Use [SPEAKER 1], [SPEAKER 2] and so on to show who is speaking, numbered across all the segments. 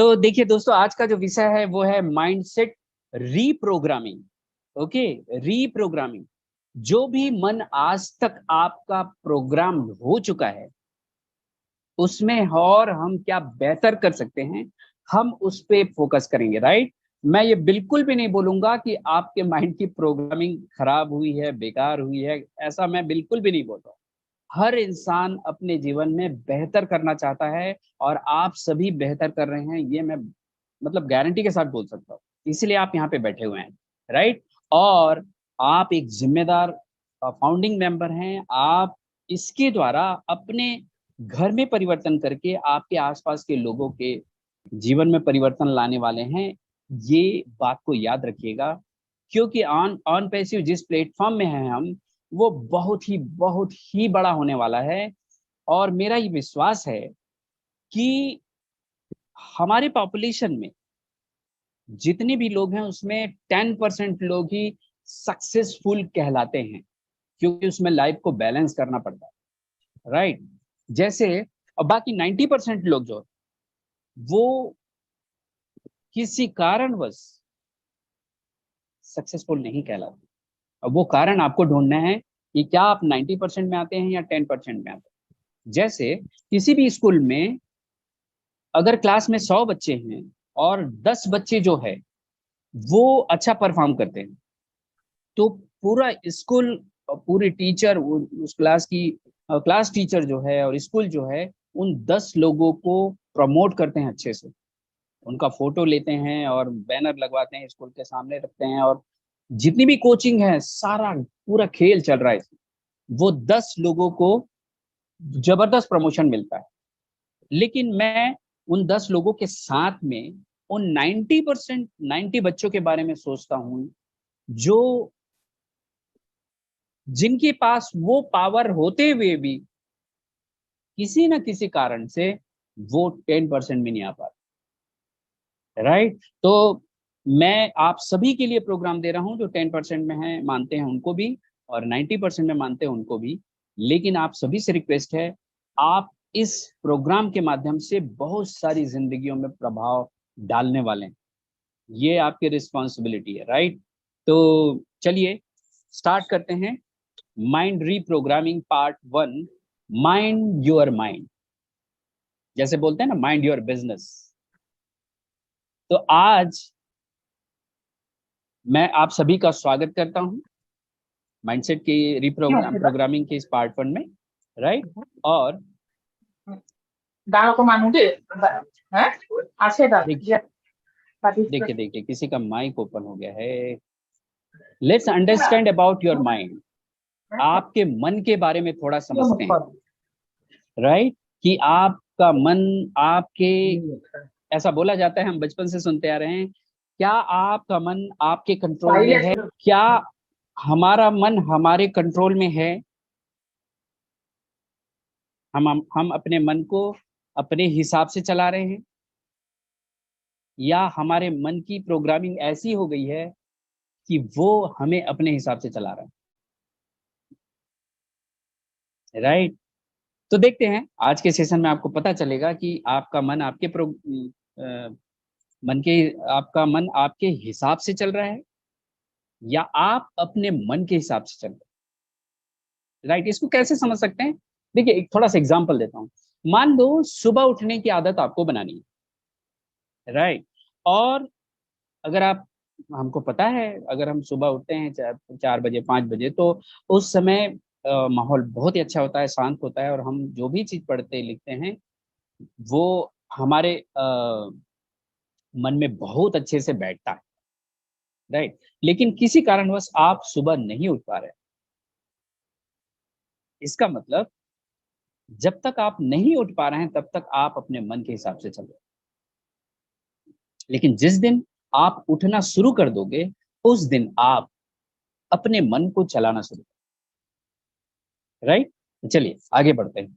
[SPEAKER 1] तो देखिए दोस्तों, आज का जो विषय है वो है माइंडसेट रीप्रोग्रामिंग। Okay, reprogramming. जो भी मन आज तक आपका प्रोग्राम हो चुका है उसमें और हम क्या बेहतर कर सकते हैं, हम उस पे फोकस करेंगे। राइट। मैं ये बिल्कुल भी नहीं बोलूंगा कि आपके माइंड की प्रोग्रामिंग खराब हुई है, बेकार हुई है, ऐसा मैं बिल्कुल भी नहीं बोल रहा हूँ। हर इंसान अपने जीवन में बेहतर करना चाहता है और आप सभी बेहतर कर रहे हैं, ये मैं मतलब गारंटी के साथ बोल सकता हूँ। इसलिए आप यहाँ पे बैठे हुए हैं। राइट। और आप एक जिम्मेदार फाउंडिंग मेंबर हैं। आप इसके द्वारा अपने घर में परिवर्तन करके आपके आसपास के लोगों के जीवन में परिवर्तन लाने वाले हैं। ये बात को याद रखिएगा, क्योंकि ऑन ऑन पैसिव जिस प्लेटफॉर्म में हैं हम, वो बहुत ही बड़ा होने वाला है। और मेरा ये विश्वास है कि हमारे पॉपुलेशन में जितने भी लोग हैं उसमें 10% लोग ही सक्सेसफुल कहलाते हैं, क्योंकि उसमें लाइफ को बैलेंस करना पड़ता है। राइट। जैसे और बाकी 90% लोग जो वो किसी कारणवश सक्सेसफुल नहीं कहलाते। अब वो कारण आपको ढूंढना है कि क्या आप 90% में आते हैं या 10% में आते हैं। जैसे किसी भी स्कूल में अगर क्लास में 100 बच्चे हैं और 10 बच्चे जो है वो अच्छा परफॉर्म करते हैं, तो पूरा स्कूल, पूरी टीचर, उस क्लास की क्लास टीचर जो है और स्कूल जो है उन 10 लोगों को प्रमोट करते हैं अच्छे से। उनका फोटो लेते हैं और बैनर लगवाते हैं, स्कूल के सामने रखते हैं, और जितनी भी कोचिंग है सारा पूरा खेल चल रहा है इसमें। वो 10 लोगों को जबरदस्त प्रमोशन मिलता है। लेकिन मैं उन 10 लोगों के साथ में उन 90 बच्चों के बारे में सोचता हूँ जो जिनके पास वो पावर होते हुए भी किसी न किसी कारण से वो 10% में नहीं आ पाते। राइट। तो मैं आप सभी के लिए प्रोग्राम दे रहा हूं, जो 10% में है मानते हैं उनको भी, और 90% में मानते हैं उनको भी। लेकिन आप सभी से रिक्वेस्ट है, आप इस प्रोग्राम के माध्यम से बहुत सारी जिंदगियों में प्रभाव डालने वाले हैं। ये आपकी रिस्पॉन्सिबिलिटी है। राइट। तो चलिए स्टार्ट करते हैं। Mind reprogramming part 1, mind your mind. जैसे बोलते हैं ना, माइंड योर बिजनेस। तो आज मैं आप सभी का स्वागत करता हूं माइंडसेट की प्रोग्रामिंग के इस पार्ट 1 में। राइट। और देखिए देखिए किसी का माइक ओपन हो गया है। Let's understand about your mind. आपके मन के बारे में थोड़ा समझते हैं। राइट। कि आपका मन आपके, ऐसा बोला जाता है, हम बचपन से सुनते आ रहे हैं, क्या आपका मन आपके कंट्रोल में है? क्या हमारा मन हमारे कंट्रोल में है? हम अपने मन को अपने हिसाब से चला रहे हैं, या हमारे मन की प्रोग्रामिंग ऐसी हो गई है कि वो हमें अपने हिसाब से चला रहा है। राइट। तो देखते हैं आज के सेशन में आपको पता चलेगा कि आपका मन आपके अ, मन के आपका मन आपके हिसाब से चल रहा है या आप अपने मन के हिसाब से चल रहे हैं। राइट। इसको कैसे समझ सकते हैं? देखिए एक थोड़ा सा एग्जांपल देता हूँ। मान लो सुबह उठने की आदत आपको बनानी है। राइट। और अगर आप, हमको पता है अगर हम सुबह उठते हैं 4 बजे 5 बजे, तो उस समय माहौल बहुत ही अच्छा होता है, शांत होता है, और हम जो भी चीज पढ़ते लिखते हैं वो हमारे मन में बहुत अच्छे से बैठता है। राइट। लेकिन किसी कारणवश आप सुबह नहीं उठ पा रहे, इसका मतलब जब तक आप नहीं उठ पा रहे हैं तब तक आप अपने मन के हिसाब से चल रहे हैं। लेकिन जिस दिन आप उठना शुरू कर दोगे उस दिन आप अपने मन को चलाना शुरू करें। राइट। चलिए आगे बढ़ते हैं।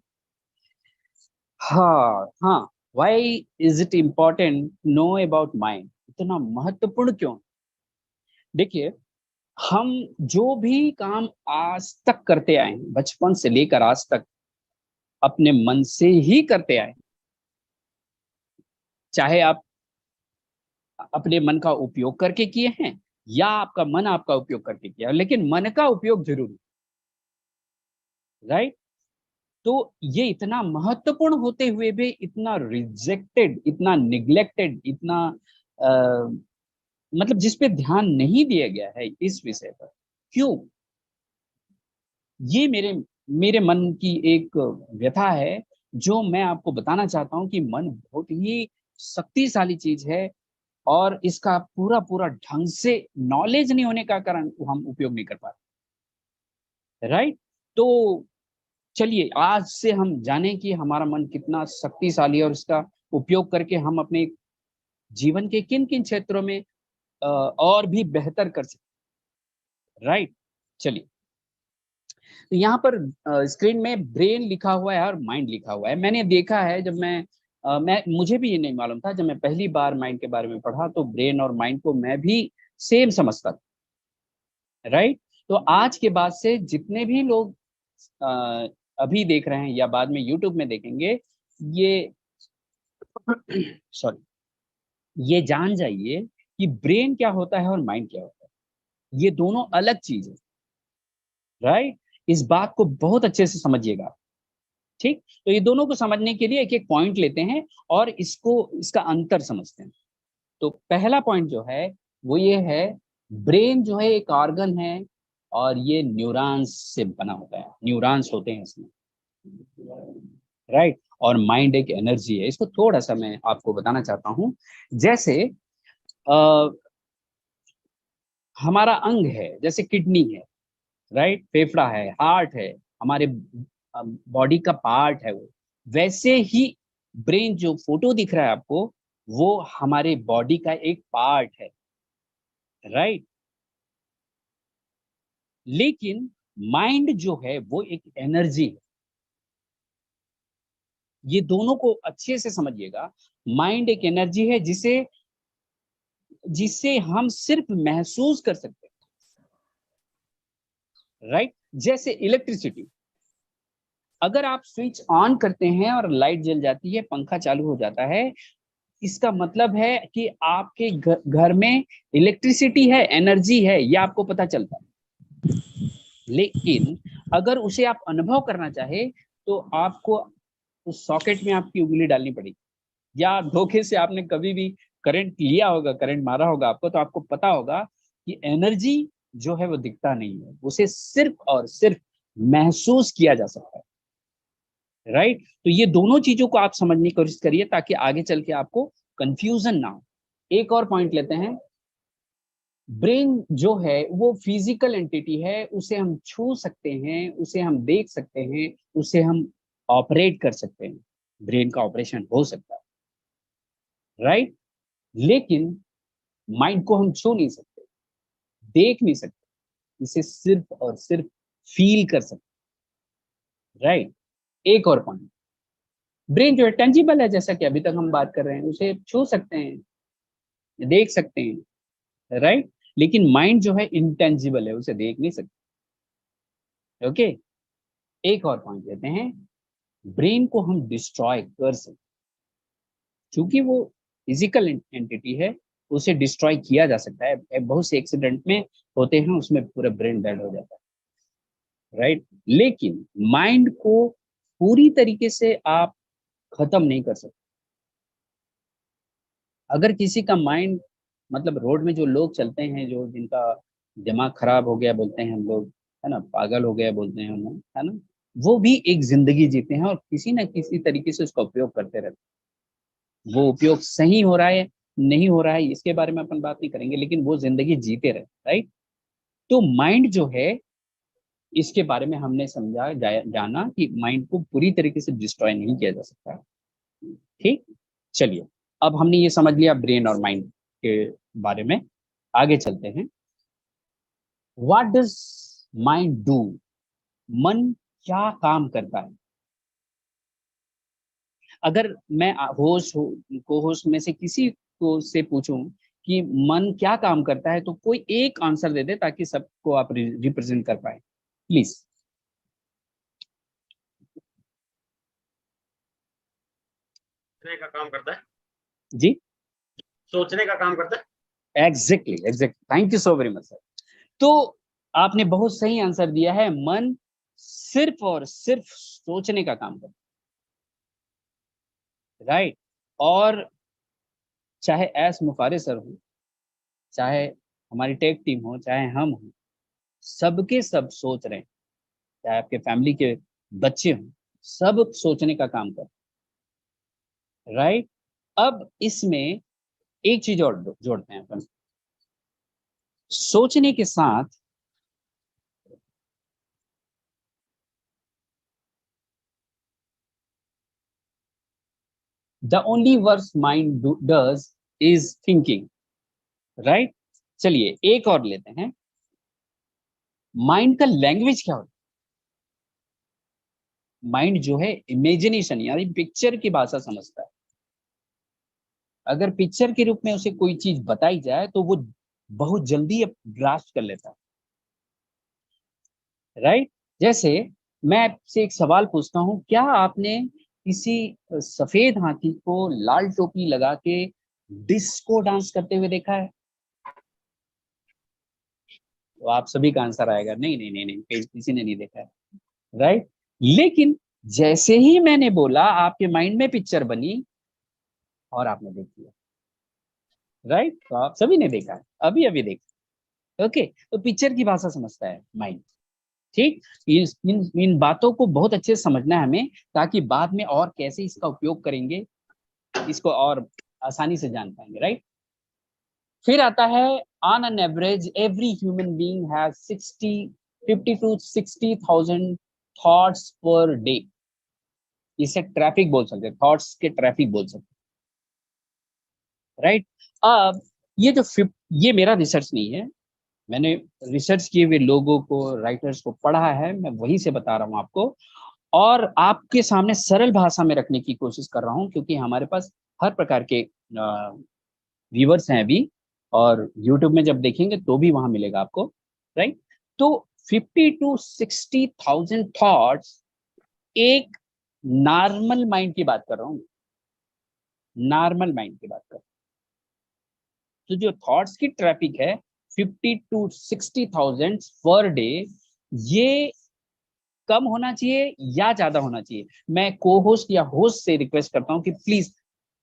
[SPEAKER 1] हाँ, why is it important know about mind? इतना महत्वपूर्ण क्यों? देखिए, हम जो भी काम आज तक करते आए हैं, बचपन से लेकर आज तक अपने मन से ही करते आए। चाहे आप अपने मन का उपयोग करके किए हैं या आपका मन आपका उपयोग करके किया, लेकिन मन का उपयोग जरूरी, राइट। तो ये इतना महत्वपूर्ण होते हुए भी इतना रिजेक्टेड, इतना निग्लेक्टेड, इतना मतलब जिस पे ध्यान नहीं दिया गया है इस विषय पर, क्यों? ये मेरे मेरे मन की एक व्यथा है, जो मैं आपको बताना चाहता हूँ कि मन बहुत ही शक्तिशाली चीज है, और इसका पूरा पूरा ढंग से नॉलेज नहीं होने का कारण हम उपयोग नहीं कर पाते, राइट। तो चलिए आज से हम जानें कि हमारा मन कितना शक्तिशाली है, और इसका उपयोग करके हम अपने जीवन के किन किन क्षेत्रों में और भी बेहतर कर सकते, राइट। चलिए, तो यहाँ पर स्क्रीन में ब्रेन लिखा हुआ है और माइंड लिखा हुआ है। मैंने देखा है, जब मैं मुझे भी ये नहीं मालूम था, जब मैं पहली बार माइंड के बारे में पढ़ा तो ब्रेन और माइंड को मैं भी सेम समझता था, राइट। तो आज के बाद से जितने भी लोग अ, अभी देख रहे हैं या बाद में यूट्यूब में देखेंगे, ये सॉरी, ये जान जाइए कि ब्रेन क्या होता है और माइंड क्या होता है, ये दोनों अलग चीज है, राइट। इस बात को बहुत अच्छे से समझिएगा, ठीक। तो ये दोनों को समझने के लिए एक एक पॉइंट लेते हैं और इसका अंतर समझते हैं। तो पहला पॉइंट जो है वो ये है, ब्रेन जो है एक ऑर्गन है, और ये न्यूरॉन्स से बना होता है, न्यूरॉन्स होते हैं इसमें, राइट। और माइंड एक एनर्जी है। इसको थोड़ा सा मैं आपको बताना चाहता हूँ। जैसे आ, हमारा अंग है, जैसे किडनी है, राइट, फेफड़ा है, हार्ट है, हमारे बॉडी का पार्ट है वो, वैसे ही ब्रेन जो फोटो दिख रहा है आपको, वो हमारे बॉडी का एक पार्ट है, राइट। लेकिन माइंड जो है वो एक एनर्जी है। ये दोनों को अच्छे से समझिएगा। माइंड एक एनर्जी है जिसे जिसे हम सिर्फ महसूस कर सकते हैं, राइट। जैसे इलेक्ट्रिसिटी, अगर आप स्विच ऑन करते हैं और लाइट जल जाती है, पंखा चालू हो जाता है, इसका मतलब है कि आपके घर में इलेक्ट्रिसिटी है, एनर्जी है, ये आपको पता चलता है। लेकिन अगर उसे आप अनुभव करना चाहे तो आपको उस सॉकेट में आपकी उंगली डालनी पड़ेगी, या धोखे से आपने कभी भी करंट लिया होगा, करंट मारा होगा आपको, तो आपको पता होगा कि एनर्जी जो है वो दिखता नहीं है, उसे सिर्फ और सिर्फ महसूस किया जा सकता है, राइट। तो ये दोनों चीजों को आप समझने की कोशिश करिए ताकि आगे चल के आपको कंफ्यूजन ना हो। एक और पॉइंट लेते हैं। ब्रेन जो है वो फिजिकल एंटिटी है, उसे हम छू सकते हैं, उसे हम देख सकते हैं, उसे हम ऑपरेट कर सकते हैं, ब्रेन का ऑपरेशन हो सकता है, राइट। लेकिन माइंड को हम छू नहीं सकते, देख नहीं सकते, इसे सिर्फ और सिर्फ फील कर सकते, राइट। एक और पॉइंट, ब्रेन जो है टेंजिबल है, जैसा कि अभी तक हम बात कर रहे हैं, उसे छू सकते हैं, देख सकते हैं, राइट। लेकिन माइंड जो है इंटेंजिबल है, उसे देख नहीं सकते, ओके। एक और पॉइंट लेते हैं, ब्रेन को हम डिस्ट्रॉय कर सकते, क्योंकि वो फिजिकल एंटिटी है, उसे डिस्ट्रॉय किया जा सकता है। बहुत से एक्सीडेंट में होते हैं, उसमें पूरा ब्रेन डेड हो जाता है, राइट। लेकिन माइंड को पूरी तरीके से आप खत्म नहीं कर सकते। अगर किसी का माइंड, मतलब रोड में जो लोग चलते हैं, जो जिनका दिमाग खराब हो गया बोलते हैं हम लोग, है ना, पागल हो गया बोलते हैं हम लोग, है ना, वो भी एक जिंदगी जीते हैं और किसी ना किसी तरीके से उसका उपयोग करते रहते हैं। वो उपयोग सही हो रहा है नहीं हो रहा है इसके बारे में अपन बात नहीं करेंगे, लेकिन वो जिंदगी जीते रहे, राइट। तो माइंड जो है, इसके बारे में हमने जाना कि माइंड को पूरी तरीके से डिस्ट्रॉय नहीं किया जा सकता, ठीक। चलिए, अब हमने ये समझ लिया ब्रेन और माइंड के बारे में, आगे चलते हैं। What does mind do? मन क्या काम करता है? अगर मैं होस्ट को होस्ट में से किसी को से पूछूं कि मन क्या काम करता है, तो कोई एक आंसर दे दे ताकि सबको आप रिप्रेजेंट कर पाए, प्लीज।
[SPEAKER 2] का काम करता है।
[SPEAKER 1] जी,
[SPEAKER 2] सोचने का काम करता है।
[SPEAKER 1] Exactly exactly, thank you so very much sir. तो आपने बहुत सही आंसर दिया है, मन सिर्फ और सिर्फ सोचने का काम करता है, राइट। और चाहे एस मुफारे सर हो, चाहे हमारी टेक टीम हो, चाहे हम हो, सबके सब सोच रहे हैं, चाहे आपके फैमिली के बच्चे हों, सब सोचने का काम कर, राइट। अब इसमें एक चीज और जोड़ते हैं अपन, सोचने के साथ the only work mind does is thinking, right. चलिए एक और लेते हैं, माइंड का लैंग्वेज क्या होता है? माइंड जो है इमेजिनेशन यानी पिक्चर की भाषा समझता है। अगर पिक्चर के रूप में उसे कोई चीज बताई जाए तो वो बहुत जल्दी ग्रास्प कर लेता है, राइट। जैसे मैं आपसे एक सवाल पूछता हूं, क्या आपने किसी सफेद हाथी को लाल टोपी लगा के डिस्को डांस करते हुए देखा है? तो आप सभी का आंसर आएगा नहीं नहीं नहीं नहीं, किसी ने नहीं देखा है, राइट। लेकिन जैसे ही मैंने बोला आपके माइंड में पिक्चर बनी और आपने देख लिया, राइट। तो आप सभी ने देखा है, अभी अभी देखा, ओके। तो पिक्चर की भाषा समझता है माइंड, ठीक। इन बातों को बहुत अच्छे से समझना है हमें, ताकि बाद में और कैसे इसका उपयोग करेंगे इसको और आसानी से जान पाएंगे, राइट। फिर आता है, on an average every human being has 50 to 60,000 thoughts per day. इसे ट्रैफिक बोल सकते हैं, थॉट्स के ट्रैफिक बोल सकते हैं, राइट। अब ये जो ये मेरा रिसर्च नहीं है, मैंने रिसर्च किए हुए लोगों को, राइटर्स को पढ़ा है, मैं वहीं से बता रहा हूँ आपको, और आपके सामने सरल भाषा में रखने की कोशिश कर रहा हूँ, क्योंकि हमारे पास हर प्रकार के व्यूवर्स हैं अभी, और यूट्यूब में जब देखेंगे तो भी वहां मिलेगा आपको, राइट। तो 50 to 60,000 थॉट्स एक नॉर्मल माइंड की बात कर रहा हूँ, नॉर्मल माइंड की बात कर रहा हूँ। तो जो थॉट्स की ट्रैफिक है 50 to 60,000 पर डे, ये कम होना चाहिए या ज्यादा होना चाहिए? मैं को होस्ट या होस्ट से रिक्वेस्ट करता हूं कि प्लीज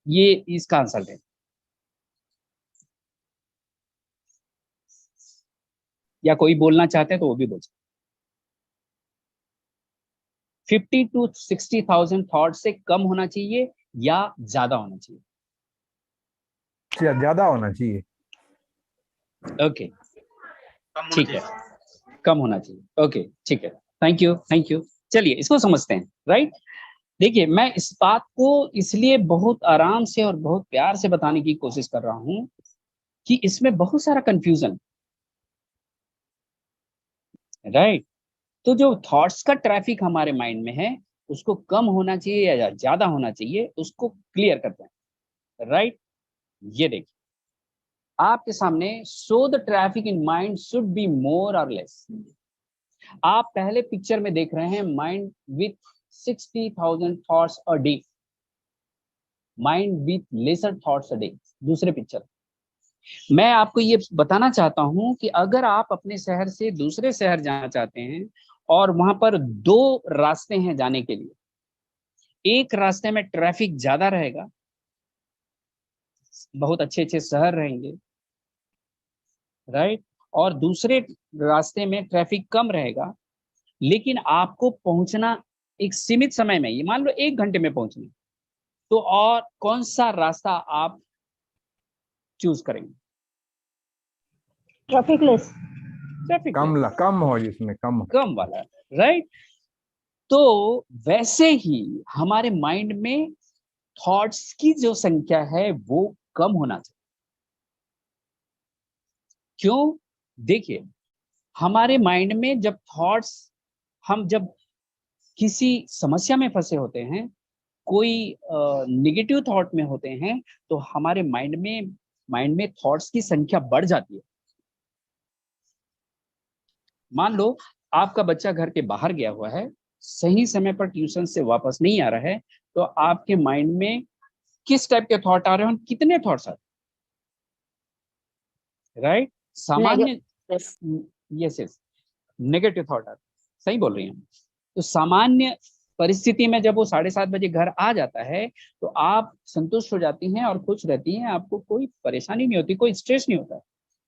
[SPEAKER 1] ये इसका आंसर दें, या कोई बोलना चाहते हैं तो वो भी बोल सकते। 50 to 60,000 थॉट से कम होना चाहिए या ज्यादा होना चाहिए?
[SPEAKER 3] ज्यादा होना चाहिए।
[SPEAKER 1] ओके, ठीक है, कम होना चाहिए, ओके ठीक है, थैंक यू थैंक यू। चलिए इसको समझते हैं, राइट। देखिए मैं इस बात को इसलिए बहुत आराम से और बहुत प्यार से बताने की कोशिश कर रहा हूं कि इसमें बहुत सारा कंफ्यूजन, राइट। तो जो थॉट्स का ट्रैफिक हमारे माइंड में है उसको कम होना चाहिए या ज्यादा होना चाहिए, उसको क्लियर करते हैं, राइट। ये देखिए आपके सामने, so the traffic in mind should be more or less. आप पहले पिक्चर में देख रहे हैं mind with 60,000 thoughts a day, mind with lesser thoughts a day. दूसरे पिक्चर मैं आपको ये बताना चाहता हूं कि अगर आप अपने शहर से दूसरे शहर जाना चाहते हैं और वहां पर दो रास्ते हैं जाने के लिए, एक रास्ते में ट्रैफिक ज्यादा रहेगा, बहुत अच्छे अच्छे शहर रहेंगे, राइट, और दूसरे रास्ते में ट्रैफिक कम रहेगा, लेकिन आपको पहुंचना एक सीमित समय में, ये मान लो 1 घंटे में पहुंचना, तो और कौन सा रास्ता आप चूज करेंगे?
[SPEAKER 4] Traffic less.
[SPEAKER 1] ट्रैफिक
[SPEAKER 3] कम हो, जिसमें कम
[SPEAKER 1] कम वाला, राइट। तो वैसे ही हमारे माइंड में थॉट्स की जो संख्या है वो कम होना चाहिए। क्यों? देखिए हमारे माइंड में जब थॉट्स, हम जब किसी समस्या में फंसे होते हैं, कोई निगेटिव थॉट में होते हैं, तो हमारे माइंड में थॉट्स की संख्या बढ़ जाती है। मान लो आपका बच्चा घर के बाहर गया हुआ है, सही समय पर ट्यूशन से वापस नहीं आ रहा है, तो आपके माइंड में किस टाइप के थॉट आ रहे हैं, कितने थॉट्स आ रहे हैं? राइट। सामान्य,
[SPEAKER 4] Yes.
[SPEAKER 1] Yes yes, negative thought आते, सही बोल रही हैं। तो सामान्य परिस्थिति में जब वो 7:30 बजे घर आ जाता है तो आप संतुष्ट हो जाती हैं और खुश रहती हैं, आपको कोई परेशानी नहीं होती, कोई स्ट्रेस नहीं होता है।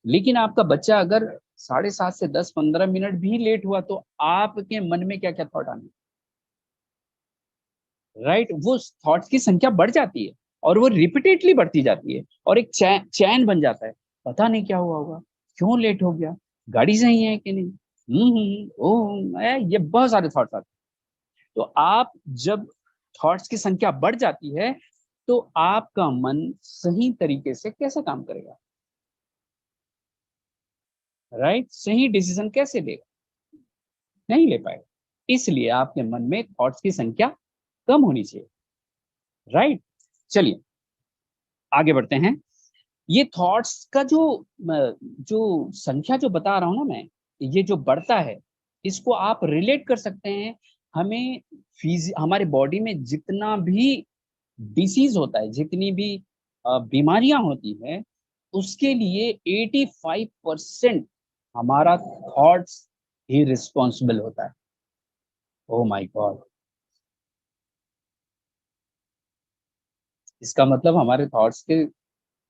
[SPEAKER 1] लेकिन आपका बच्चा अगर 7:30 से 10-15 मिनट भी लेट हुआ तो आपके मन में क्या क्या थॉट आने, राइट, वो थॉट्स की संख्या बढ़ जाती है और वो रिपीटेडली बढ़ती जाती है और एक चैन बन जाता है। पता नहीं क्या हुआ होगा, क्यों लेट हो गया, गाड़ी सही है कि नहीं, ये बहुत सारे थॉट्स आते हैं। तो आप जब थॉट्स की संख्या बढ़ जाती है तो आपका मन सही तरीके से कैसे काम करेगा, राइट, सही डिसीजन कैसे लेगा, नहीं ले पाएगा। इसलिए आपके मन में थॉट्स की संख्या कम होनी चाहिए, राइट। चलिए आगे बढ़ते हैं। ये थॉट्स का जो संख्या जो बता रहा हूं ना मैं, ये जो बढ़ता है, इसको आप रिलेट कर सकते हैं। हमें हमारे बॉडी में जितना भी डिसीज होता है, जितनी भी बीमारियां होती है, उसके लिए 85% हमारा थॉट्स ही रिस्पॉन्सिबल होता है। ओ माय गॉड, इसका मतलब हमारे थॉट्स की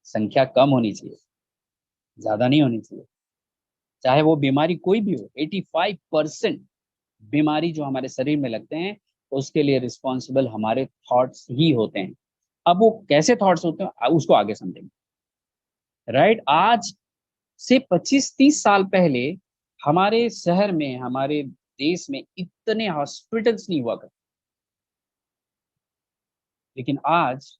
[SPEAKER 1] संख्या कम होनी चाहिए, ज्यादा नहीं होनी चाहिए। चाहे वो बीमारी कोई भी हो, 85% बीमारी जो हमारे शरीर में लगते हैं उसके लिए रिस्पॉन्सिबल हमारे थॉट्स ही होते हैं। अब वो कैसे थॉट्स होते हैं उसको आगे समझेंगे, राइट। आज से 25-30 साल पहले हमारे शहर में, हमारे देश में इतने हॉस्पिटल्स नहीं हुआ करते, लेकिन आज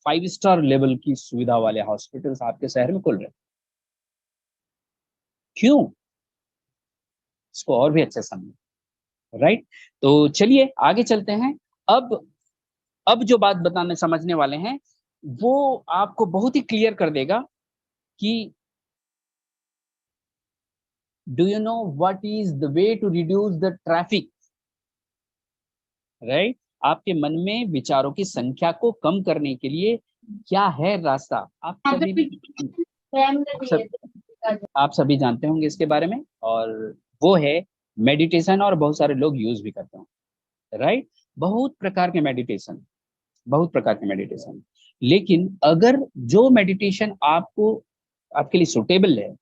[SPEAKER 1] 5 स्टार लेवल की सुविधा वाले हॉस्पिटल्स आपके शहर में खुल रहे हैं। क्यों, इसको और भी अच्छे समझें, राइट। तो चलिए आगे चलते हैं। अब जो बात बताने समझने वाले हैं वो आपको बहुत ही क्लियर कर देगा कि do you know what is the way to reduce the traffic, right. आपके मन में विचारों की संख्या को कम करने के लिए क्या है रास्ता, आप सभी जानते होंगे इसके बारे में, और वो है मेडिटेशन। और बहुत सारे लोग यूज भी करते हैं, राइट। बहुत प्रकार के मेडिटेशन, बहुत प्रकार के मेडिटेशन। लेकिन अगर जो मेडिटेशन आपको, आपके लिए सुटेबल है,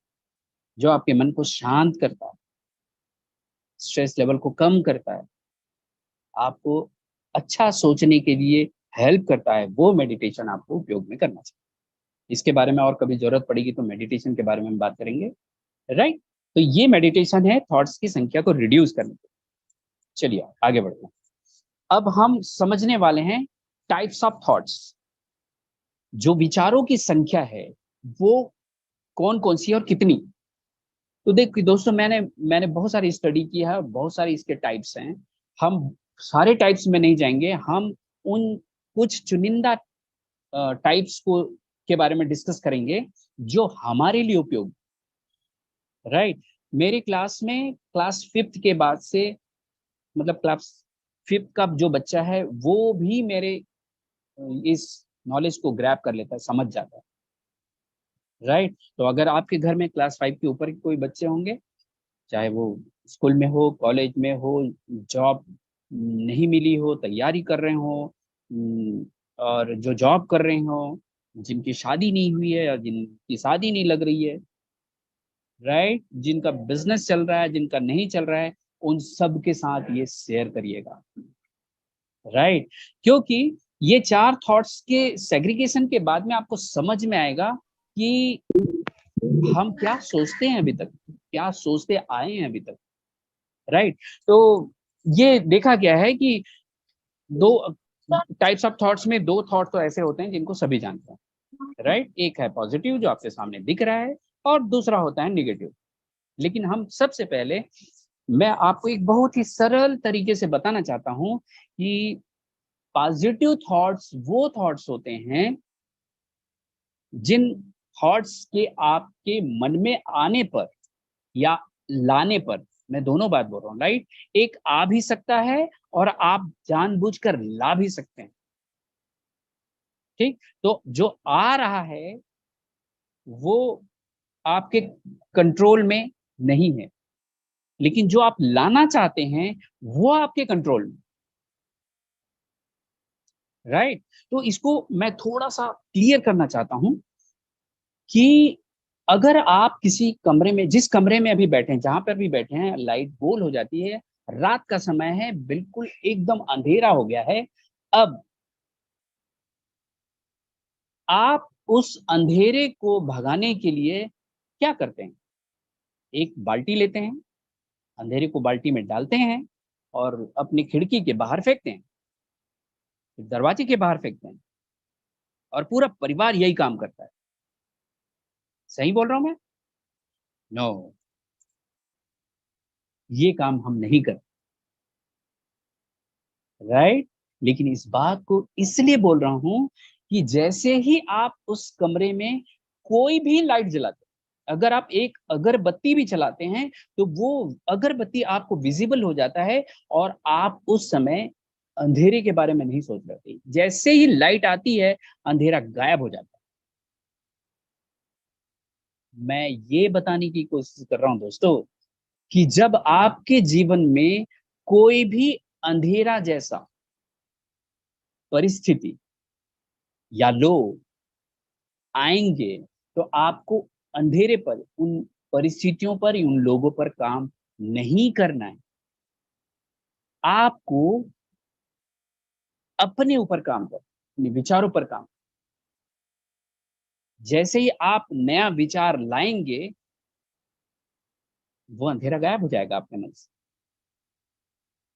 [SPEAKER 1] जो आपके मन को शांत करता है, स्ट्रेस लेवल को कम करता है, आपको अच्छा सोचने के लिए हेल्प करता है, वो मेडिटेशन आपको उपयोग में करना चाहिए। इसके बारे में और कभी जरूरत पड़ेगी तो मेडिटेशन के बारे में हम बात करेंगे, राइट। तो ये मेडिटेशन है थॉट्स की संख्या को रिड्यूस करने के। चलिए आगे बढ़ते हैं। अब हम समझने वाले हैं टाइप्स ऑफ थॉट्स, जो विचारों की संख्या है वो कौन कौन सी और कितनी। तो देखिए दोस्तों, मैंने बहुत सारी स्टडी की है, बहुत सारे इसके टाइप्स हैं। हम सारे टाइप्स में नहीं जाएंगे, हम उन कुछ चुनिंदा टाइप्स को के बारे में डिस्कस करेंगे जो हमारे लिए उपयोगी, राइट। मेरी क्लास में क्लास 5th के बाद से, मतलब क्लास 5th का जो बच्चा है वो भी मेरे इस नॉलेज को ग्रैब कर लेता है, समझ जाता है, राइट। तो अगर आपके घर में क्लास 5 के ऊपर के कोई बच्चे होंगे, चाहे वो स्कूल में हो, कॉलेज में हो, जॉब नहीं मिली हो, तैयारी कर रहे हो, और जो जॉब कर रहे हो, जिनकी शादी नहीं हुई है और जिनकी शादी नहीं लग रही है, राइट, जिनका बिजनेस चल रहा है, जिनका नहीं चल रहा है, उन सब के साथ ये शेयर करिएगा, राइट। क्योंकि ये 4 थॉट्स के सेग्रीगेशन के बाद में आपको समझ में आएगा कि हम क्या सोचते हैं अभी तक, क्या सोचते आए हैं अभी तक, राइट। तो ये देखा गया है कि दो टाइप्स ऑफ थॉट्स में, 2 थॉट तो ऐसे होते हैं जिनको सभी जानते हैं, राइट। एक है पॉजिटिव जो आपके सामने दिख रहा है, और दूसरा होता है नेगेटिव। लेकिन हम सबसे पहले, मैं आपको एक बहुत ही सरल तरीके से बताना चाहता हूं कि पॉजिटिव थॉट्स वो थॉट्स होते हैं जिन थॉट्स के आपके मन में आने पर या लाने पर, मैं दोनों बात बोल रहा हूँ, राइट। एक आ भी सकता है और आप जानबूझकर ला भी सकते हैं, ठीक। तो जो आ रहा है वो आपके कंट्रोल में नहीं है, लेकिन जो आप लाना चाहते हैं वो आपके कंट्रोल में, राइट। तो इसको मैं थोड़ा सा क्लियर करना चाहता हूं कि अगर आप किसी कमरे में, जिस कमरे में अभी बैठे हैं, जहां पर भी बैठे हैं, लाइट गोल हो जाती है, रात का समय है, बिल्कुल एकदम अंधेरा हो गया है, अब आप उस अंधेरे को भगाने के लिए क्या करते हैं? एक बाल्टी लेते हैं, अंधेरे को बाल्टी में डालते हैं और अपनी खिड़की के बाहर फेंकते हैं, फिर दरवाजे के बाहर फेंकते हैं, और पूरा परिवार यही काम करता है। सही बोल रहा हूं मैं? नो, ये काम हम नहीं करते, राइट। लेकिन इस बात को इसलिए बोल रहा हूं कि जैसे ही आप उस कमरे में कोई भी लाइट जलाते हैं, अगर आप एक अगरबत्ती भी चलाते हैं, तो वो अगरबत्ती आपको विजिबल हो जाता है और आप उस समय अंधेरे के बारे में नहीं सोच रहे थे। जैसे ही लाइट आती है, अंधेरा गायब हो जाता है। मैं ये बताने की कोशिश कर रहा हूं दोस्तों कि जब आपके जीवन में कोई भी अंधेरा जैसा परिस्थिति या लोग आएंगे, तो आपको अंधेरे पर, उन परिस्थितियों पर, उन लोगों पर काम नहीं करना है। आपको अपने ऊपर काम करना, अपने विचारों पर काम। जैसे ही आप नया विचार लाएंगे, वो अंधेरा गायब हो जाएगा आपके मन से।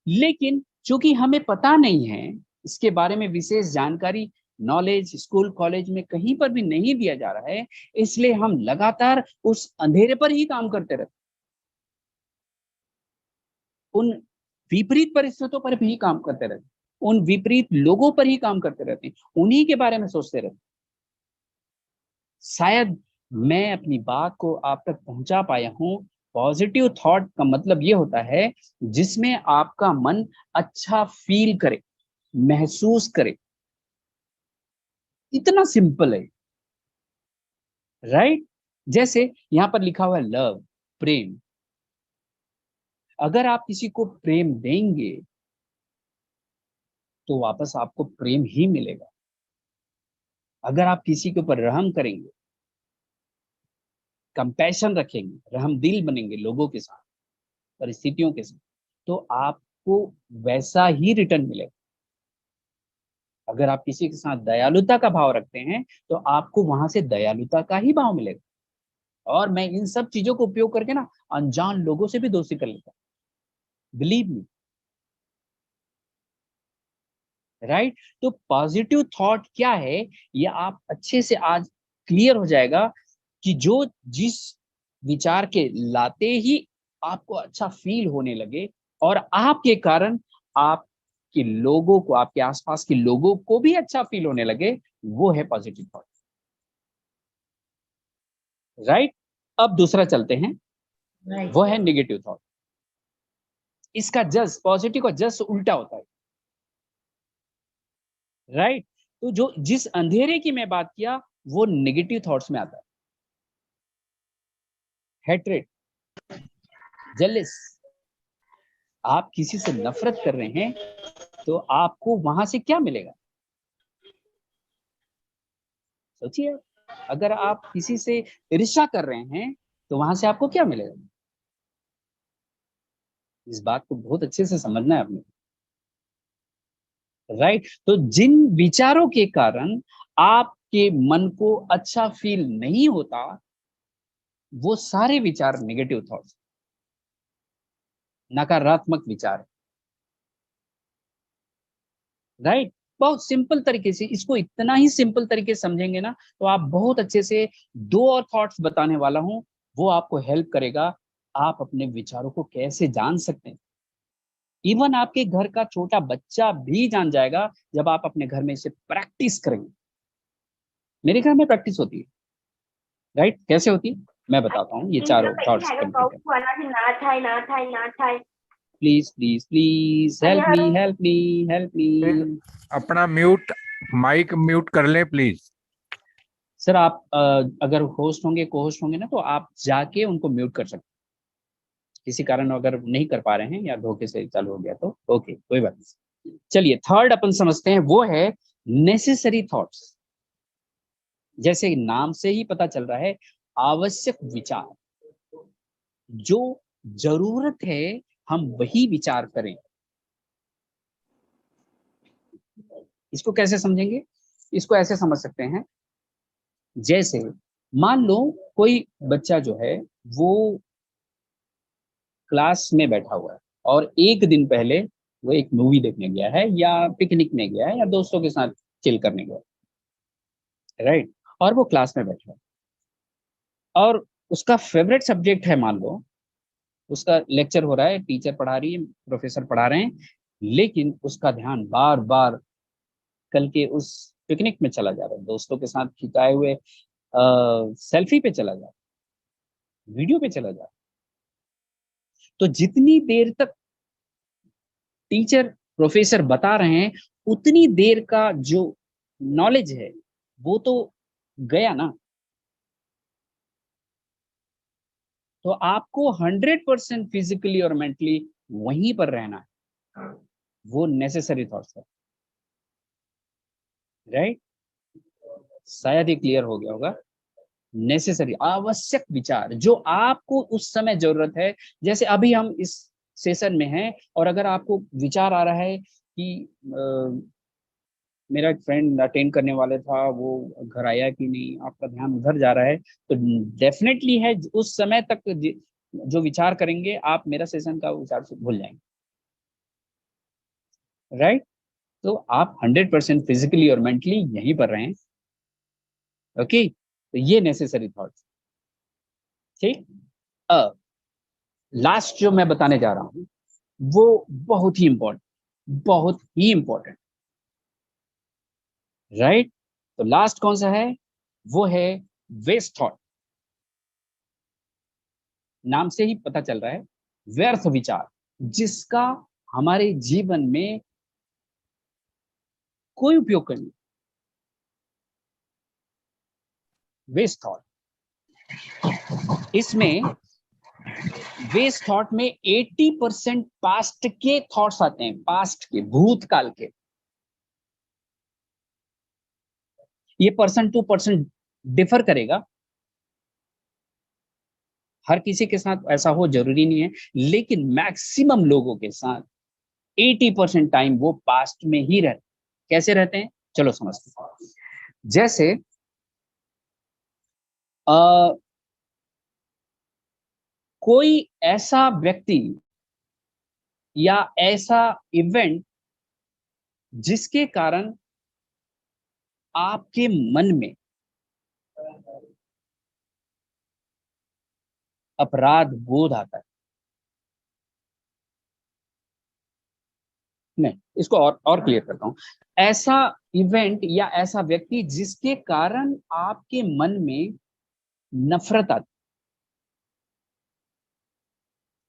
[SPEAKER 1] लेकिन चूंकि हमें पता नहीं है, इसके बारे में विशेष जानकारी, नॉलेज स्कूल कॉलेज में कहीं पर भी नहीं दिया जा रहा है, इसलिए हम लगातार उस अंधेरे पर ही काम करते रहते, उन विपरीत परिस्थितियों पर भी काम करते रहते, उन विपरीत लोगों पर ही काम करते रहते हैं, उन्हीं के बारे में सोचते रहते। शायद मैं अपनी बात को आप तक पहुंचा पाया हूं। पॉजिटिव थॉट का मतलब ये होता है जिसमें आपका मन अच्छा फील करे, महसूस करे। इतना सिंपल है, राइट। जैसे यहां पर लिखा हुआ है लव, प्रेम। अगर आप किसी को प्रेम देंगे तो वापस आपको प्रेम ही मिलेगा। अगर आप किसी के ऊपर रहम करेंगे, कंपैशन रखेंगे, रहम दिल बनेंगे लोगों के साथ, परिस्थितियों के साथ, तो आपको वैसा ही रिटर्न मिलेगा। अगर आप किसी के साथ दयालुता का भाव रखते हैं, तो आपको वहां से दयालुता का ही भाव मिलेगा। और मैं इन सब चीजों को उपयोग करके ना अनजान लोगों से भी दोस्ती कर लेता हूं, बिलीव मी, राइट। तो पॉजिटिव थॉट क्या है, ये आप अच्छे से आज क्लियर हो जाएगा कि जो जिस विचार के लाते ही आपको अच्छा फील होने लगे, और आपके कारण आपके लोगों को, आपके आसपास के लोगों को भी अच्छा फील होने लगे, वो है पॉजिटिव थॉट, राइट। अब दूसरा चलते हैं, वो है नेगेटिव थॉट। इसका जस्ट, पॉजिटिव का जस्ट उल्टा होता है, राइट। तो जो जिस अंधेरे की मैं बात किया, वो नेगेटिव थॉट्स में आता है। हेट्रेड, जेलिस, आप किसी से नफरत कर रहे हैं, तो आपको वहां से क्या मिलेगा? सोचिए, अगर आप किसी से ईर्ष्या कर रहे हैं, तो वहां से आपको क्या मिलेगा? इस बात को बहुत अच्छे से समझना है आपने, राइट। तो जिन विचारों के कारण आपके मन को अच्छा फील नहीं होता, वो सारे विचार नेगेटिव थॉट्स, नकारात्मक विचार, राइट। बहुत सिंपल तरीके से इसको, इतना ही सिंपल तरीके से समझेंगे ना, तो आप बहुत अच्छे से, दो और थॉट्स बताने वाला हूं, वो आपको हेल्प करेगा। आप अपने विचारों को कैसे जान सकते हैं, इवन आपके घर का छोटा बच्चा भी जान जाएगा जब आप अपने घर में इसे प्रैक्टिस करेंगे। मेरे घर में प्रैक्टिस होती है, राइट। कैसे होती है मैं बताता हूँ, ये चारों थॉट्स कंप्लीट है। Please please please help me, help me, help me.
[SPEAKER 3] अपना म्यूट, माइक म्यूट कर ले प्लीज।
[SPEAKER 1] सर आप अगर होस्ट होंगे, को होस्ट होंगे ना, तो आप जाके उनको म्यूट कर सकते हैं। किसी कारण अगर नहीं कर पा रहे हैं या धोखे से चालू हो गया तो ओके, कोई बात नहीं। चलिए थर्ड अपन समझते हैं, वो है नेसेसरी थॉट्स। जैसे नाम से ही पता चल रहा है, आवश्यक विचार, जो जरूरत है हम वही विचार करें। इसको कैसे समझेंगे? इसको ऐसे समझ सकते हैं, जैसे मान लो कोई बच्चा जो है वो क्लास में बैठा हुआ है और एक दिन पहले वो एक मूवी देखने गया है या पिकनिक में गया है या दोस्तों के साथ चिल करने गया है, राइट? और वो क्लास में बैठा है और उसका फेवरेट सब्जेक्ट है, मान लो उसका लेक्चर हो रहा है, टीचर पढ़ा रही है, प्रोफेसर पढ़ा रहे हैं, लेकिन उसका ध्यान बार बार कल के उस पिकनिक में चला जा रहा है, दोस्तों के साथ खिंचाए हुए सेल्फी पे चला जा रहा है, वीडियो पे चला जा रहा है। तो जितनी देर तक टीचर प्रोफेसर बता रहे हैं, उतनी देर का जो नॉलेज है वो तो गया ना। तो आपको 100% फिजिकली और मेंटली वहीं पर रहना है, वो नेसेसरी थॉट्स है, राइट? शायद ही क्लियर हो गया होगा। नेसेसरी, आवश्यक विचार जो आपको उस समय जरूरत है। जैसे अभी हम इस सेशन में हैं और अगर आपको विचार आ रहा है कि मेरा एक फ्रेंड अटेंड करने वाला था, वो घर आया कि नहीं, आपका ध्यान उधर जा रहा है, तो डेफिनेटली है उस समय तक जो विचार करेंगे आप मेरा सेशन का विचार से भूल जाएंगे, राइट? तो आप 100% फिजिकली और मेंटली यहीं पर रहें। ओके, तो ये नेसेसरी थॉट्स। ठीक। अब लास्ट जो मैं बताने जा रहा हूं वो बहुत ही इंपॉर्टेंट, बहुत ही इंपॉर्टेंट, राइट? तो लास्ट कौन सा है? वो है वेस्ट थॉट। नाम से ही पता चल रहा है, व्यर्थ विचार, जिसका हमारे जीवन में कोई उपयोग नहीं। वेस्ट थॉट, इसमें वेस्ट थॉट में 80% पास्ट के थॉट्स आते हैं, पास्ट के, भूतकाल के। ये पर्सन टू पर्सन डिफर करेगा, हर किसी के साथ ऐसा हो जरूरी नहीं है, लेकिन मैक्सिमम लोगों के साथ 80% टाइम वो पास्ट में ही रहते। कैसे रहते हैं चलो समझते हैं। जैसे आ, कोई ऐसा व्यक्ति या ऐसा इवेंट जिसके कारण आपके मन में अपराध बोध आता है। नहीं, इसको और क्लियर करता हूं। ऐसा इवेंट या ऐसा व्यक्ति जिसके कारण आपके मन में नफरत आती।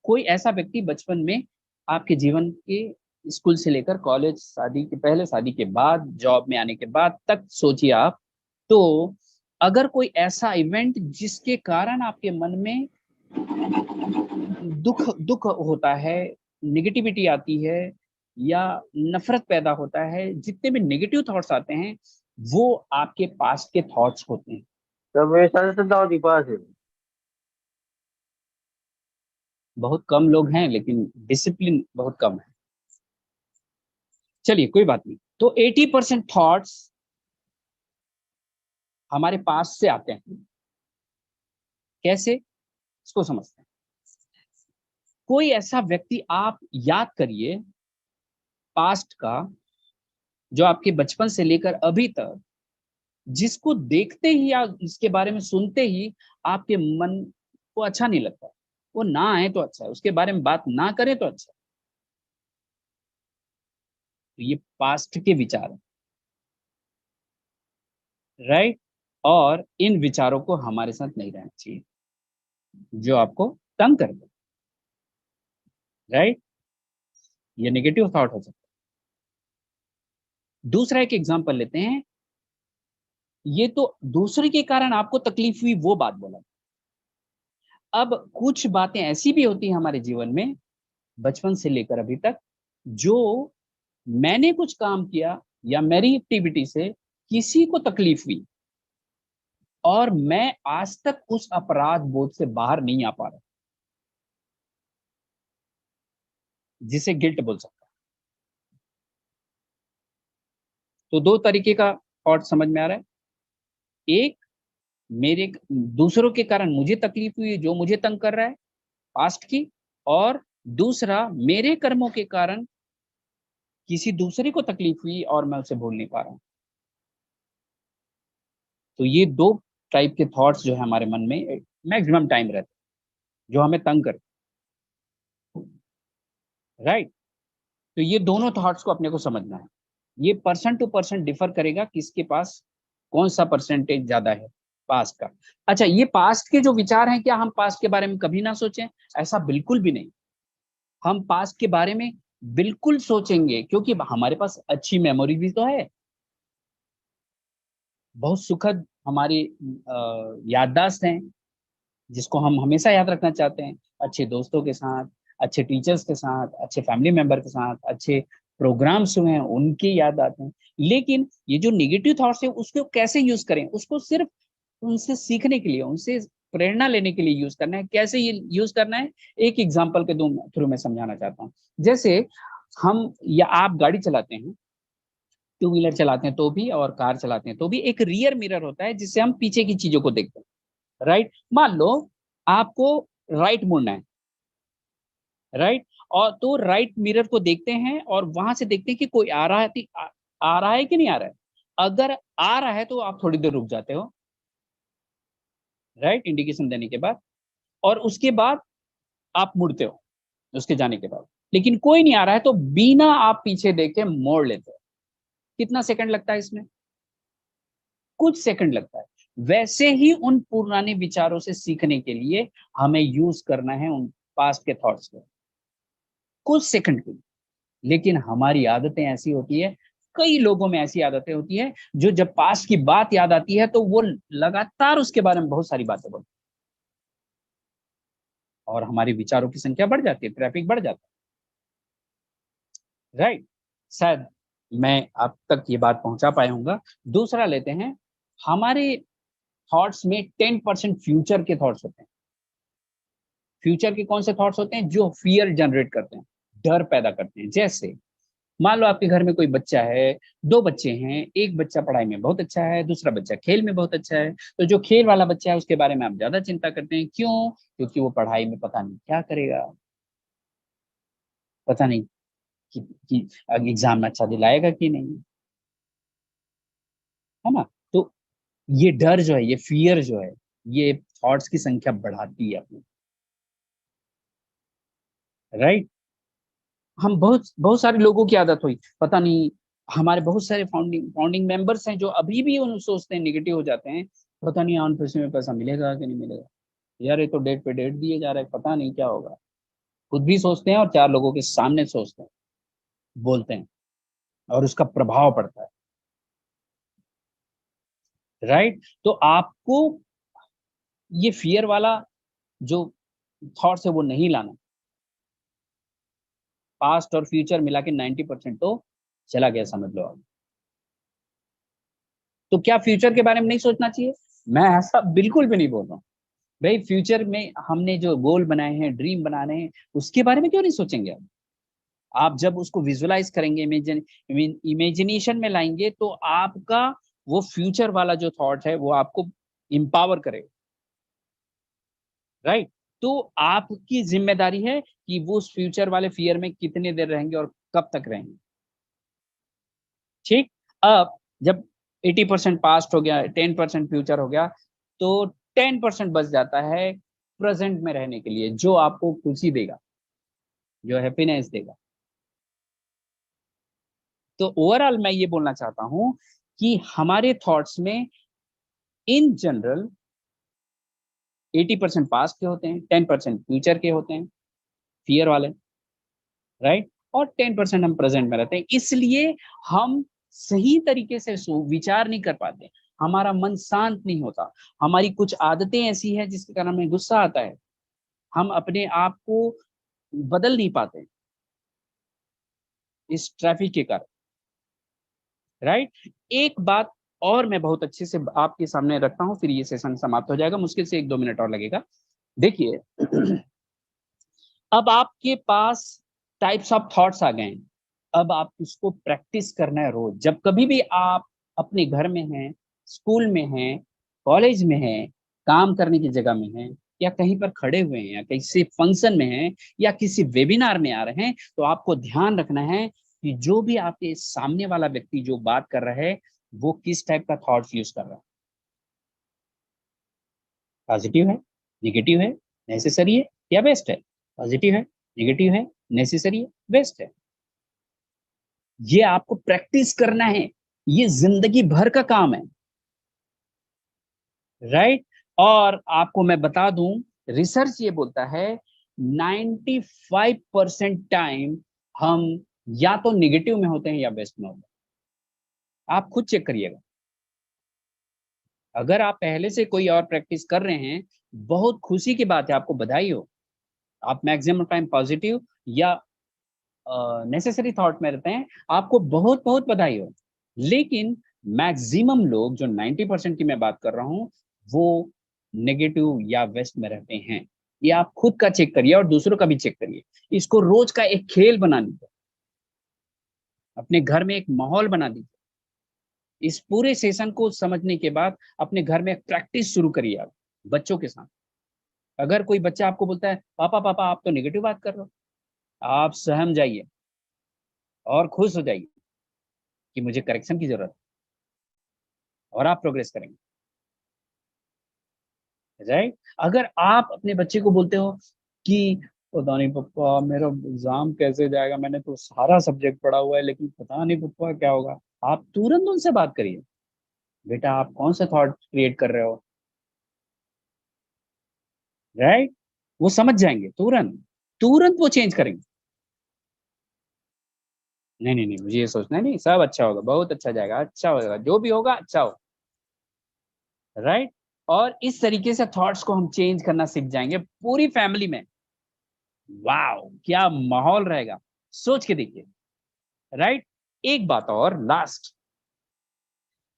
[SPEAKER 1] कोई ऐसा व्यक्ति बचपन में आपके जीवन के स्कूल से लेकर कॉलेज, शादी के पहले, शादी के बाद, जॉब में आने के बाद तक सोचिए आप। तो अगर कोई ऐसा इवेंट जिसके कारण आपके मन में दुख दुख होता है, निगेटिविटी आती है या नफरत पैदा होता है, जितने भी नेगेटिव थॉट्स आते हैं वो आपके पास्ट के थॉट्स होते हैं।
[SPEAKER 2] तो मेरे साथ तो दाव दी पास है।
[SPEAKER 1] बहुत कम लोग हैं लेकिन डिसिप्लिन बहुत कम है। चलिए कोई बात नहीं। तो 80% थॉट्स हमारे पास से आते हैं। कैसे, इसको समझते हैं। कोई ऐसा व्यक्ति आप याद करिए पास्ट का, जो आपके बचपन से लेकर अभी तक, जिसको देखते ही या इसके बारे में सुनते ही आपके मन को अच्छा नहीं लगता। वो ना आए तो अच्छा है, उसके बारे में बात ना करें तो अच्छा है। तो ये पास्ट के विचार है, राइट? और इन विचारों को हमारे साथ नहीं रहना चाहिए, जो आपको तंग कर दे, राइट? ये नेगेटिव थॉट हो सकता है। दूसरा एक एग्जांपल लेते हैं, ये तो दूसरे के कारण आपको तकलीफ हुई वो बात बोला। अब कुछ बातें ऐसी भी होती हैं हमारे जीवन में बचपन से लेकर अभी तक, जो मैंने कुछ काम किया या मेरी एक्टिविटी से किसी को तकलीफ हुई और मैं आज तक उस अपराध बोध से बाहर नहीं आ पा रहा, जिसे गिल्ट बोल सकता है। तो दो तरीके का थॉट समझ में आ रहा है। एक, मेरे दूसरों के कारण मुझे तकलीफ हुई जो मुझे तंग कर रहा है पास्ट की, और दूसरा मेरे कर्मों के कारण किसी दूसरे को तकलीफ हुई और मैं उसे भूल नहीं पा रहा हूं। तो ये दो टाइप के थॉट्स जो है हमारे मन में मैक्सिमम टाइम रहते हैं, जो हमें तंग करते हैं, राइट। तो ये दोनों थॉट्स को अपने को समझना है। ये पर्सन टू पर्सन डिफर करेगा किसके पास कौन सा परसेंटेज ज्यादा है पास्ट का। अच्छा, ये पास्ट के जो विचार हैं, क्या हम पास्ट के बारे में कभी ना सोचें? ऐसा बिल्कुल भी नहीं। हम पास्ट के बारे में बिल्कुल सोचेंगे, क्योंकि हमारे पास अच्छी मेमोरी भी तो है, बहुत सुखद हमारी याददाश्त हैं, जिसको हम हमेशा याद रखना चाहते हैं। अच्छे दोस्तों के साथ, अच्छे टीचर्स के साथ, अच्छे फैमिली मेंबर के साथ, अच्छे प्रोग्राम्स हुए हैं उनकी याद आते हैं। लेकिन ये जो नेगेटिव थॉट्स है उसको कैसे यूज करें? उसको सिर्फ उनसे सीखने के लिए, उनसे प्रेरणा लेने के लिए यूज करना है। कैसे ये यूज करना है, एक एग्जांपल के थ्रू मैं समझाना चाहता हूँ। जैसे हम या आप गाड़ी चलाते हैं, टू व्हीलर चलाते हैं तो भी और कार चलाते हैं तो भी एक रियर मिरर होता है जिससे हम पीछे की चीजों को देखते हैं, राइट। मान लो आपको राइट मुड़ना है, राइट, और तो राइट मिरर को देखते हैं और वहां से देखते हैं कि कोई आ रहा है, आ रहा है कि नहीं आ रहा है। अगर आ रहा है तो आप थोड़ी देर रुक जाते हो, राइट, इंडिकेशन देने के बाद, और उसके बाद आप मुड़ते हो उसके जाने के बाद। लेकिन कोई नहीं आ रहा है तो बिना आप पीछे देखे मोड़ लेते हो। कितना सेकंड लगता है इसमें? कुछ सेकंड लगता है। वैसे ही उन पुराने विचारों से सीखने के लिए हमें यूज करना है उन पास्ट के थॉट्स को, कुछ सेकंड के लिए। लेकिन हमारी आदतें ऐसी होती है, कई लोगों में ऐसी आदतें होती है, जो जब पास्ट की बात याद आती है तो वो लगातार उसके बारे में बहुत सारी बातें बोलते हैं और हमारे विचारों की संख्या बढ़ जाती है, ट्रैफिक बढ़ जाता है, राइट। शायद मैं अब तक ये बात पहुंचा पाया हूँ। दूसरा लेते हैं, हमारे थॉट्स में 10% फ्यूचर के थॉट्स होते हैं। फ्यूचर के कौन से थॉट्स होते हैं? जो फियर जनरेट करते हैं, डर पैदा करते हैं। जैसे मान लो आपके घर में कोई बच्चा है, दो बच्चे हैं, एक बच्चा पढ़ाई में बहुत अच्छा है, दूसरा बच्चा खेल में बहुत अच्छा है। तो जो खेल वाला बच्चा है उसके बारे में आप ज्यादा चिंता करते हैं। क्यों? क्योंकि वो पढ़ाई में पता नहीं क्या करेगा, पता नहीं कि एग्जाम में अच्छा दिलाएगा कि नहीं, है ना। तो ये डर जो है, ये फियर जो है, ये थॉट्स की संख्या बढ़ाती है अपनी, राइट। हम बहुत बहुत सारे लोगों की आदत हुई, पता नहीं, हमारे बहुत सारे फाउंडिंग फाउंडिंग मेंबर्स हैं जो अभी भी उन सोचते हैं, निगेटिव हो जाते हैं, पता नहीं ऑन पैसे में पैसा मिलेगा कि नहीं मिलेगा, यार ये तो डेट पे डेट दिए जा रहा है, पता नहीं क्या होगा। खुद भी सोचते हैं और चार लोगों के सामने सोचते हैं, बोलते हैं, और उसका प्रभाव पड़ता है, राइट। तो आपको ये फियर वाला जो थॉट्स है वो नहीं लाना। पास्ट और फ्यूचर मिला के 90% तो चला गया, समझ लो आप। तो क्या फ्यूचर के बारे में नहीं सोचना चाहिए? मैं ऐसा बिल्कुल भी नहीं बोल रहा हूँ। भाई फ्यूचर में हमने जो गोल बनाए हैं, ड्रीम बनाने हैं, उसके बारे में क्यों नहीं सोचेंगे आप जब उसको विजुलाइज करेंगे, इमेजिनेशन में लाएंगे, तो आपका वो फ्यूचर वाला जो थॉट है वो आपको इंपावर करेगा, राइट। तो आपकी जिम्मेदारी है कि वो उस फ्यूचर वाले फियर में कितने देर रहेंगे और कब तक रहेंगे, ठीक। अब जब 80% पास्ट हो गया, 10% फ्यूचर हो गया, तो 10% बच जाता है प्रेजेंट में रहने के लिए, जो आपको खुशी देगा, जो हैप्पीनेस देगा। तो ओवरऑल मैं ये बोलना चाहता हूं कि हमारे थॉट्स में इन जनरल 80% पास्ट के होते हैं, 10% फ्यूचर के होते हैं, फियर वाले, राइट, और 10% हम प्रेजेंट में रहते हैं। इसलिए हम सही तरीके से विचार नहीं कर पाते, हमारा मन शांत नहीं होता, हमारी कुछ आदतें ऐसी हैं जिसके कारण हमें गुस्सा आता है, हम अपने आप को बदल नहीं पाते इस ट्रैफिक के कारण, राइट। एक बात और मैं बहुत अच्छे से आपके सामने रखता हूं, फिर ये सेशन समाप्त हो जाएगा, मुश्किल से 1-2 मिनट और लगेगा। देखिए अब आपके पास टाइप्स ऑफ थॉट्स आ गए हैं, अब आप उसको प्रैक्टिस करना है रोज। जब कभी भी आप अपने घर में हैं, स्कूल में हैं, कॉलेज में हैं, काम करने की जगह में हैं, या कहीं पर खड़े हुए हैं, या किसी फंक्शन में हैं, या किसी वेबिनार में आ रहे हैं, तो आपको ध्यान रखना है कि जो भी आपके सामने वाला व्यक्ति जो बात कर रहा है वो किस टाइप का थॉट्स यूज कर रहा है। पॉजिटिव है, निगेटिव है, नेसेसरी है या बेस्ट है। पॉजिटिव है, निगेटिव है, नेसेसरी है, बेस्ट है। ये आपको प्रैक्टिस करना है, ये जिंदगी भर का काम है, राइट। और आपको मैं बता दूं, रिसर्च ये बोलता है 95% टाइम हम या तो निगेटिव में होते हैं या बेस्ट में होते हैं। आप खुद चेक करिएगा, अगर आप पहले से कोई और प्रैक्टिस कर रहे हैं, बहुत खुशी की बात है, आपको बधाई हो। आप मैक्सिमम टाइम पॉजिटिव या नेसेसरी थॉट में रहते हैं, आपको बहुत बहुत बधाई हो। लेकिन मैक्सिमम लोग, जो 90% की मैं बात कर रहा हूँ, वो नेगेटिव या वेस्ट में रहते हैं। ये आप खुद का चेक करिए और दूसरों का भी चेक करिए। इसको रोज का एक खेल बना लीजिए, अपने घर में एक माहौल बना दीजिए। इस पूरे सेशन को समझने के बाद अपने घर में प्रैक्टिस शुरू करिए आप बच्चों के साथ। अगर कोई बच्चा आपको बोलता है पापा पापा आप तो नेगेटिव बात कर रहे हो, आप सहम जाइए और खुश हो जाइए कि मुझे करेक्शन की जरूरत है, और आप प्रोग्रेस करेंगे, राइट। अगर आप अपने बच्चे को बोलते हो कि पता नहीं पप्पा मेरा एग्जाम कैसे जाएगा, मैंने तो सारा सब्जेक्ट पढ़ा हुआ है लेकिन पता नहीं पप्पा क्या होगा, आप तुरंत उनसे बात करिए, बेटा आप कौन सा थॉट क्रिएट कर रहे हो, राइट। वो समझ जाएंगे तुरंत, तुरंत वो चेंज करेंगे। नहीं नहीं नहीं, मुझे ये सोचना है, नहीं सब अच्छा होगा, बहुत अच्छा जाएगा, अच्छा होगा, जो भी होगा अच्छा होगा, राइट। और इस तरीके से थॉट्स को हम चेंज करना सीख जाएंगे पूरी फैमिली में। वाओ क्या माहौल रहेगा, सोच के देखिए, राइट। एक बात और लास्ट,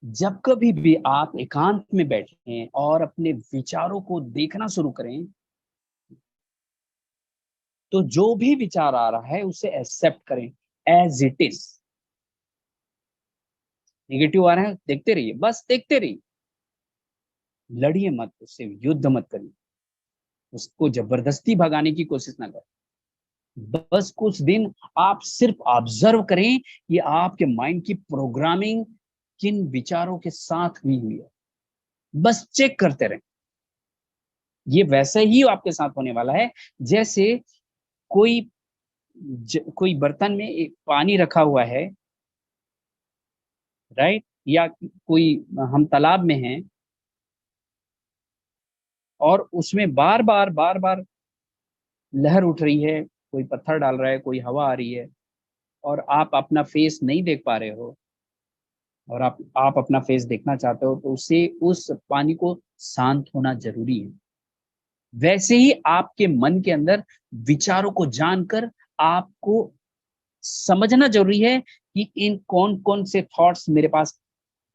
[SPEAKER 1] जब कभी भी आप एकांत में बैठें और अपने विचारों को देखना शुरू करें, तो जो भी विचार आ रहा है उसे एक्सेप्ट करें एज इट इज। नेगेटिव आ रहे हैं, देखते रहिए, बस देखते रहिए, लड़िए मत उससे, युद्ध मत करिए, उसको जबरदस्ती भगाने की कोशिश ना करें। बस कुछ दिन आप सिर्फ ऑब्जर्व करें कि आपके माइंड की प्रोग्रामिंग किन विचारों के साथ हुई हुई है, बस चेक करते रहें। ये वैसे ही आपके साथ होने वाला है जैसे कोई कोई बर्तन में एक पानी रखा हुआ है, राइट, या कोई, हम तालाब में हैं और उसमें बार बार लहर उठ रही है, कोई पत्थर डाल रहा है, कोई हवा आ रही है, और आप अपना फेस नहीं देख पा रहे हो, और आप अपना फेस देखना चाहते हो, तो उसे उस पानी को शांत होना जरूरी है। वैसे ही आपके मन के अंदर विचारों को जानकर आपको समझना जरूरी है कि इन कौन कौन से थॉट्स मेरे पास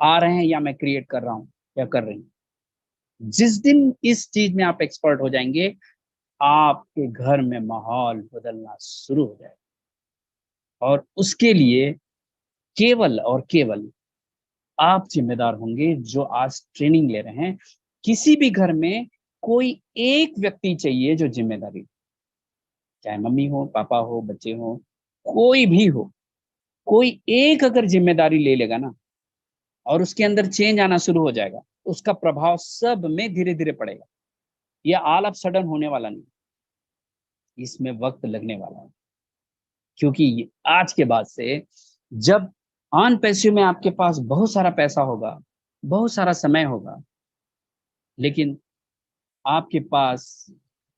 [SPEAKER 1] आ रहे हैं या मैं क्रिएट कर रहा हूं या कर रही हूं। जिस दिन इस चीज में आप एक्सपर्ट हो जाएंगे, आपके घर में माहौल बदलना शुरू हो जाएगा, और उसके लिए केवल और केवल आप जिम्मेदार होंगे जो आज ट्रेनिंग ले रहे हैं। किसी भी घर में कोई एक व्यक्ति चाहिए जो जिम्मेदारी, चाहे मम्मी हो, पापा हो, बच्चे हो, कोई भी हो, कोई एक अगर जिम्मेदारी ले लेगा ना, और उसके अंदर चेंज आना शुरू हो जाएगा, उसका प्रभाव सब में धीरे धीरे पड़ेगा। यह ऑल ऑफ सडन होने वाला नहीं, इसमें वक्त लगने वाला है। क्योंकि आज के बाद से जब ऑन पैसिव में आपके पास बहुत सारा पैसा होगा, बहुत सारा समय होगा, लेकिन आपके पास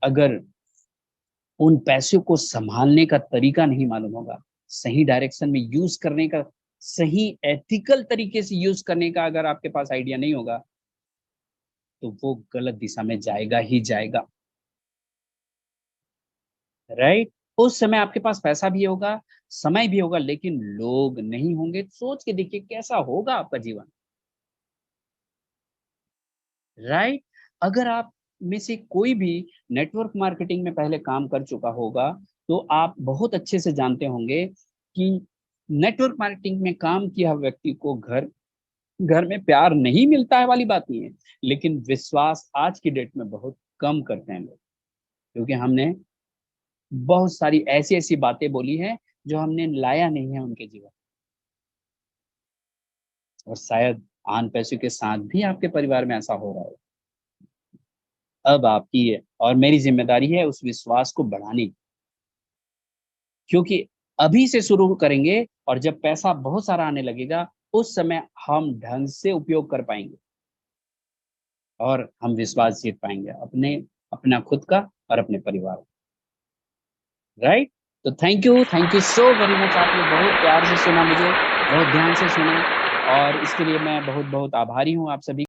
[SPEAKER 1] अगर उन पैसों को संभालने का तरीका नहीं मालूम होगा, सही डायरेक्शन में यूज करने का सही एथिकल तरीके से यूज करने का अगर आपके पास आइडिया नहीं होगा तो वो गलत दिशा में जाएगा ही जाएगा, राइट। उस समय आपके पास पैसा भी होगा, समय भी होगा, लेकिन लोग नहीं होंगे। सोच के देखिए कैसा होगा आपका जीवन, राइट। अगर आप में से कोई भी नेटवर्क मार्केटिंग में पहले काम कर चुका होगा तो आप बहुत अच्छे से जानते होंगे कि नेटवर्क मार्केटिंग में काम किया व्यक्ति को घर घर में प्यार नहीं मिलता है वाली बात नहीं है, लेकिन विश्वास आज की डेट में बहुत कम करते हैं लोग, क्योंकि हमने बहुत सारी ऐसी ऐसी बातें बोली हैं जो हमने लाया नहीं है उनके जीवन। और शायद आन पैसों के साथ भी आपके परिवार में ऐसा हो रहा है। अब आपकी है और मेरी जिम्मेदारी है उस विश्वास को बढ़ाने की, क्योंकि अभी से शुरू करेंगे और जब पैसा बहुत सारा आने लगेगा उस समय हम ढंग से उपयोग कर पाएंगे और हम विश्वास जीत पाएंगे अपना खुद का और अपने परिवार का, राइट। तो thank you so very much. आपने बहुत प्यार से सुना, मुझे बहुत ध्यान से सुना और इसके लिए मैं बहुत बहुत आभारी हूँ आप सभी।